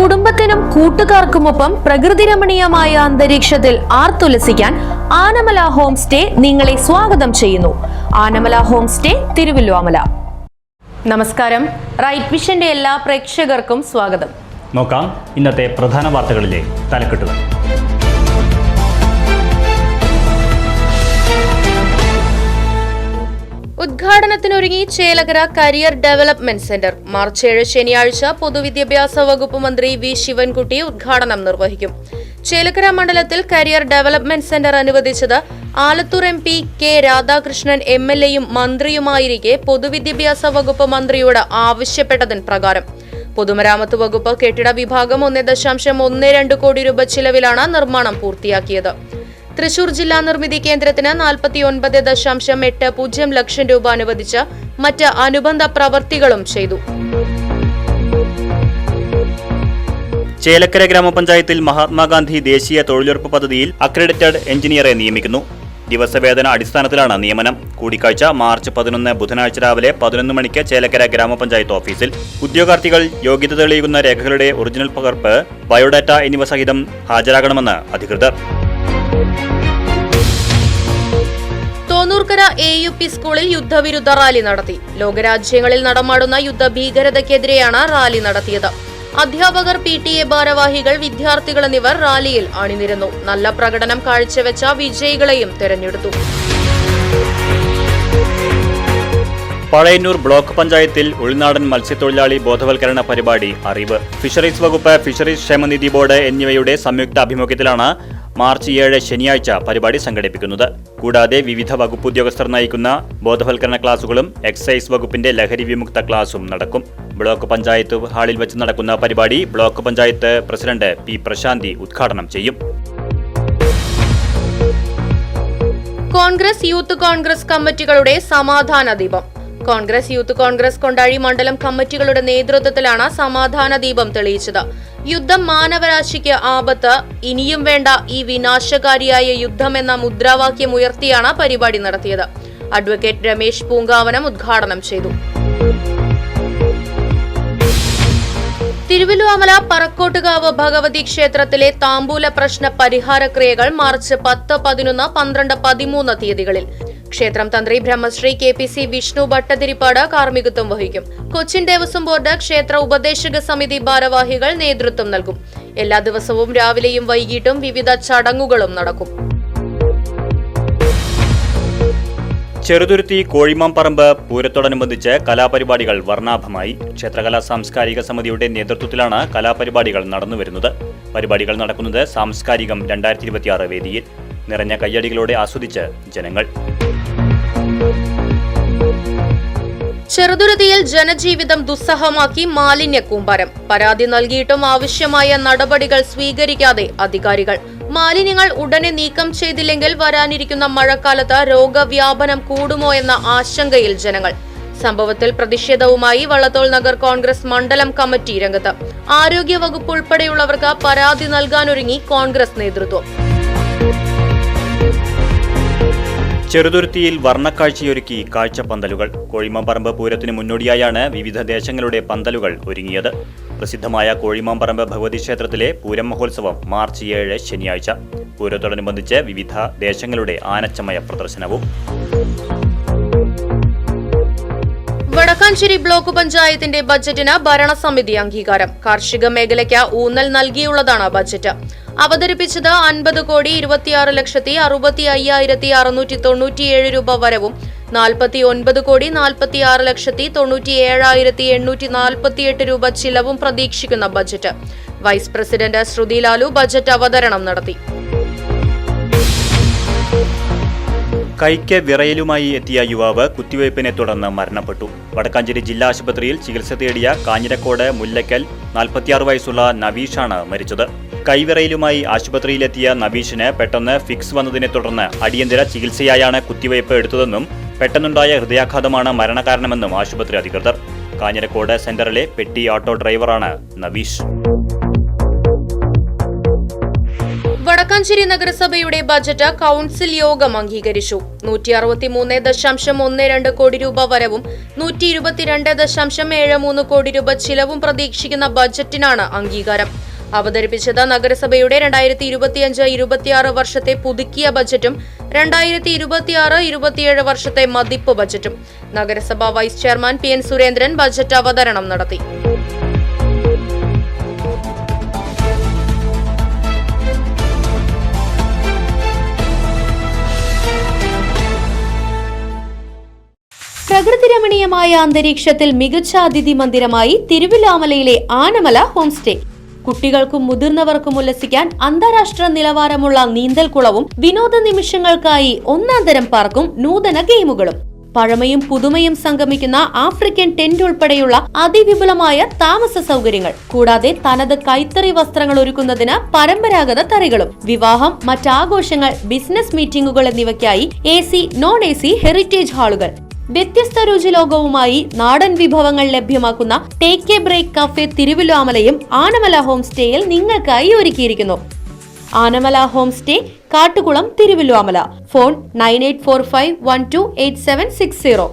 കുടുംബത്തിനും കൂട്ടുകാർക്കുമൊപ്പം പ്രകൃതി രമണീയമായ അന്തരീക്ഷത്തിൽ ആർത്തുലസിക്കാൻ ആനമല ഹോം സ്റ്റേ നിങ്ങളെ സ്വാഗതം ചെയ്യുന്നു. Anamala home stay, Thiruvilwamala. നമസ്കാരം. റൈറ്റ് വിഷന്റെ എല്ലാ പ്രേക്ഷകർക്കും സ്വാഗതം. നോക്കാം ഇന്നത്തെ പ്രധാന വാർത്തകളിലെ തലക്കെട്ടുകൾ. ഉദ്ഘാടനത്തിനൊരുങ്ങി Chelakkara career development centre. March 7 ശനിയാഴ്ച പൊതുവിദ്യാഭ്യാസ വകുപ്പ് മന്ത്രി വി ശിവൻകുട്ടി ഉദ്ഘാടനം നിർവഹിക്കും. ചേലക്കര മണ്ഡലത്തിൽ കരിയർ ഡെവലപ്മെന്റ് സെന്റർ അനുവദിച്ചത് ആലത്തൂർ MP കെ രാധാകൃഷ്ണൻ MLA-യും മന്ത്രിയുമായിരിക്കെ പൊതുവിദ്യാഭ്യാസ വകുപ്പ് മന്ത്രിയോട് ആവശ്യപ്പെട്ടതിന് പ്രകാരം. പൊതുമരാമത്ത് വകുപ്പ് കെട്ടിട വിഭാഗം 1.12 കോടി രൂപ ചിലവിലാണ് നിർമ്മാണം പൂർത്തിയാക്കിയത്. തൃശൂർ ജില്ലാ നിർമ്മിതി കേന്ദ്രത്തിന് 49.80 ലക്ഷം രൂപ അനുവദിച്ച് മറ്റ് അനുബന്ധ പ്രവൃത്തികളും ചെയ്തു. ചേലക്കര ഗ്രാമപഞ്ചായത്തിൽ മഹാത്മാഗാന്ധി ദേശീയ തൊഴിലുറപ്പ് പദ്ധതിയിൽ അക്രഡിറ്റഡ് എഞ്ചിനീയറെ നിയമിക്കുന്നു. ദിവസവേതന അടിസ്ഥാനത്തിലാണ് നിയമനം. കൂടിക്കാഴ്ച മാർച്ച് 11 ബുധനാഴ്ച രാവിലെ 11 മണിക്ക് ചേലക്കര ഗ്രാമപഞ്ചായത്ത് ഓഫീസിൽ. ഉദ്യോഗാർത്ഥികൾ യോഗ്യത തെളിയിക്കുന്ന രേഖകളുടെ ഒറിജിനൽ പകർപ്പ്, ബയോഡാറ്റ എന്നിവ സഹിതം ഹാജരാകണമെന്ന് അധികൃതർ. തോന്നൂർക്കര AUP സ്കൂളിൽ യുദ്ധവിരുദ്ധ റാലി നടത്തി. ലോകരാജ്യങ്ങളിൽ നടമാടുന്ന യുദ്ധഭീകരതയ്ക്കെതിരെയാണ് റാലി നടത്തിയത്. അധ്യാപകർ, PTA ഭാരവാഹികൾ, വിദ്യാർത്ഥികൾ എന്നിവർ റാലിയിൽ അണിനിരന്നു. നല്ല പ്രകടനം കാഴ്ചവെച്ച വിജയികളെയും തെരഞ്ഞെടുത്തു. പഴയന്നൂർ ബ്ലോക്ക് പഞ്ചായത്തിൽ ഉൾനാടൻ മത്സ്യത്തൊഴിലാളി ബോധവൽക്കരണ പരിപാടി അറിവ്. ഫിഷറീസ് വകുപ്പ്, ഫിഷറീസ് ക്ഷേമനിധി ബോർഡ് എന്നിവയുടെ സംയുക്ത ആഭിമുഖ്യത്തിലാണ് മാർച്ച് 7 ശനിയാഴ്ച പരിപാടി സംഘടിപ്പിക്കുന്നത്. കൂടാതെ വിവിധ വകുപ്പ് ഉദ്യോഗസ്ഥർ നയിക്കുന്ന ബോധവൽക്കരണ ക്ലാസുകളും എക്സൈസ് വകുപ്പിന്റെ ലഹരി വിമുക്ത ക്ലാസും നടക്കും. ബ്ലോക്ക് പഞ്ചായത്ത് ഹാളിൽ വെച്ച് നടക്കുന്ന പരിപാടി ബ്ലോക്ക് പഞ്ചായത്ത് പ്രസിഡന്റ് P പ്രശാന്തി ഉദ്ഘാടനം ചെയ്യും. കോൺഗ്രസ് യൂത്ത് കോൺഗ്രസ് കമ്മിറ്റികളുടെ സമാധാന ദീപം. കോൺഗ്രസ് യൂത്ത് കോൺഗ്രസ് കൊണ്ടാഴി മണ്ഡലം കമ്മിറ്റികളുടെ നേതൃത്വത്തിലാണ് സമാധാന ദീപം തെളിയിച്ചത്. യുദ്ധം മാനവരാശിക്ക് ആപത്ത്, ഇനിയും വേണ്ട ഈ വിനാശകാരിയായ യുദ്ധം എന്ന മുദ്രാവാക്യം ഉയർത്തിയാണ് പരിപാടി നടത്തിയത്. അഡ്വക്കേറ്റ് രമേശ് പൂങ്കാവനം ഉദ്ഘാടനം ചെയ്തു. തിരുവല്ലുവാമല പറക്കോട്ടുകാവ് ഭഗവതി ക്ഷേത്രത്തിലെ താമ്പൂല പ്രശ്ന പരിഹാര ക്രിയകൾ മാർച്ച് 10, 11, 12, 13 തീയതികളിൽ. ക്ഷേത്രം തന്ത്രി ബ്രഹ്മശ്രീ KPC വിഷ്ണു ഭട്ടതിരിപ്പാട് കാർമ്മികത്വം വഹിക്കും. കൊച്ചിൻ ദേവസ്വം ബോർഡ് ക്ഷേത്ര ഉപദേശക സമിതി ഭാരവാഹികൾ നേതൃത്വം നൽകും. എല്ലാ ദിവസവും രാവിലെയും വൈകിട്ടും വിവിധ ചടങ്ങുകളും നടക്കും. ചെറുതുരുത്തി കോഴിമാംപറമ്പ് പൂരത്തോടനുബന്ധിച്ച് കലാപരിപാടികൾ വർണ്ണാഭമായി. ക്ഷേത്രകലാ സാംസ്കാരിക സമിതിയുടെ നേതൃത്വത്തിലാണ് കലാപരിപാടികൾ നടന്നുവരുന്നത്. പരിപാടികൾ നടക്കുന്നത് സാംസ്കാരികം 2026 വേദിയിൽ. നിറഞ്ഞ കയ്യടികളോടെ ആസ്വദിച്ച് ജനങ്ങൾ. ചെറുതുരുത്തിയിൽ ജനജീവിതം ദുസ്സഹമാക്കി മാലിന്യ കൂമ്പാരം. പരാതി നൽകിയിട്ടും ആവശ്യമായ നടപടികൾ സ്വീകരിക്കാതെ അധികാരികൾ. മാലിന്യങ്ങൾ ഉടനെ നീക്കം ചെയ്തില്ലെങ്കിൽ വരാനിരിക്കുന്ന മഴക്കാലത്ത് രോഗവ്യാപനം കൂടുമോ എന്ന ആശങ്കയിൽ ജനങ്ങൾ. സംഭവത്തിൽ പ്രതിഷേധവുമായി വള്ളത്തോൾ നഗർ കോൺഗ്രസ് മണ്ഡലം കമ്മിറ്റി രംഗത്ത്. ആരോഗ്യ വകുപ്പ് ഉൾപ്പെടെയുള്ളവർക്ക് പരാതി നൽകാനൊരുങ്ങി കോൺഗ്രസ് നേതൃത്വം. ചെറുതുരുത്തിയിൽ വർണ്ണക്കാഴ്ചയൊരുക്കി കാഴ്ചപ്പന്തലുകൾ. കോഴിമാംപറമ്പ് പൂരത്തിന് മുന്നോടിയായാണ് വിവിധ ദേശങ്ങളുടെ പന്തലുകൾ ഒരുങ്ങിയത്. പ്രസിദ്ധമായ കോഴിമാംപറമ്പ് ഭഗവതി ക്ഷേത്രത്തിലെ പൂരം മഹോത്സവം മാർച്ച് 7 ശനിയാഴ്ച. പൂരത്തോടനുബന്ധിച്ച് വിവിധ ദേശങ്ങളുടെ ആനച്ചമയ പ്രദർശനവും. വടക്കാഞ്ചേരി ബ്ലോക്ക് പഞ്ചായത്തിന്റെ ബജറ്റിന് ഭരണസമിതി അംഗീകാരം. കാർഷിക മേഖലയ്ക്ക് ഊന്നൽ നൽകിയുള്ളതാണ് ബജറ്റ്. അവതരിപ്പിച്ചത് 50,24,65,697 രൂപ വരവും 49,46,97,848 രൂപ ചിലവും പ്രതീക്ഷിക്കുന്ന ബജറ്റ്. വൈസ് പ്രസിഡന്റ് ശ്രുതി ലാലു ബജറ്റ് അവതരണം നടത്തി. കൈക്ക് വിറയലുമായി എത്തിയ യുവാവ് കുത്തിവയ്പ്പിനെ തുടർന്ന് മരണപ്പെട്ടു. വടക്കാഞ്ചേരി ജില്ലാ ആശുപത്രിയിൽ ചികിത്സ തേടിയ കാഞ്ഞിരക്കോട് മുല്ലക്കൽ 46 വയസ്സുള്ള നവീഷാണ് മരിച്ചത്. കൈവിറയലുമായി ആശുപത്രിയിലെത്തിയ നവീഷിന് പെട്ടെന്ന് ഫിക്സ് വന്നതിനെ തുടർന്ന് അടിയന്തര ചികിത്സയായാണ് കുത്തിവയ്പ് എടുത്തതെന്നും പെട്ടെന്നുണ്ടായ ഹൃദയാഘാതമാണ് മരണകാരണമെന്നും ആശുപത്രി അധികൃതർ. കാഞ്ഞിരക്കോട് സെന്ററിലെ പെട്ടി ഓട്ടോ ഡ്രൈവറാണ് നവീഷ്. വടക്കാഞ്ചേരി നഗരസഭയുടെ ബജറ്റ് കൌൺസിൽ യോഗം അംഗീകരിച്ചു. 163.12 കോടി രൂപ വരവും 122.73 കോടി രൂപ ചിലവും പ്രതീക്ഷിക്കുന്ന ബജറ്റിനാണ് അംഗീകാരം. അവതരിപ്പിച്ചത് നഗരസഭയുടെ 2025-26 വർഷത്തെ പുതുക്കിയ ബജറ്റും 2026-27 വർഷത്തെ മതിപ്പ് ബജറ്റും. നഗരസഭാ vice chairman PN Surendran budget അവതരണം നടത്തി. പ്രകൃതിരമണീയമായ അന്തരീക്ഷത്തിൽ മികച്ച അതിഥി മന്ദിരമായി തിരുവില്ലാമലയിലെ ആനമല ഹോം സ്റ്റേ. കുട്ടികൾക്കും മുതിർന്നവർക്കും ഉല്ലസിക്കാൻ അന്താരാഷ്ട്ര നിലവാരമുള്ള നീന്തൽക്കുളവും വിനോദ നിമിഷങ്ങൾക്കായി ഒന്നാന്തരം പാർക്കും നൂതന ഗെയിമുകളും പഴമയും പുതുമയും സംഗമിക്കുന്ന ആഫ്രിക്കൻ ടെന്റ് ഉൾപ്പെടെയുള്ള അതിവിപുലമായ താമസ സൗകര്യങ്ങൾ, കൂടാതെ തനത് കൈത്തറി വസ്ത്രങ്ങൾ ഒരുക്കുന്നതിന് പരമ്പരാഗത തറികളും, വിവാഹം, മറ്റാഘോഷങ്ങൾ, ബിസിനസ് മീറ്റിംഗുകൾ എന്നിവയ്ക്കായി AC, non-AC ഹെറിറ്റേജ് ഹാളുകൾ, വ്യത്യസ്ത രുചിലോകവുമായി നാടൻ വിഭവങ്ങൾ ലഭ്യമാക്കുന്ന ടേക്ക് എ ബ്രേക്ക് കഫേ തിരുവില്ലാമലയും ആനമല ഹോം സ്റ്റേയിൽ നിങ്ങൾക്കായി ഒരുക്കിയിരിക്കുന്നു. Anamala home stay, Kattukulam, Thiruvilwamala. Phone 9845128760.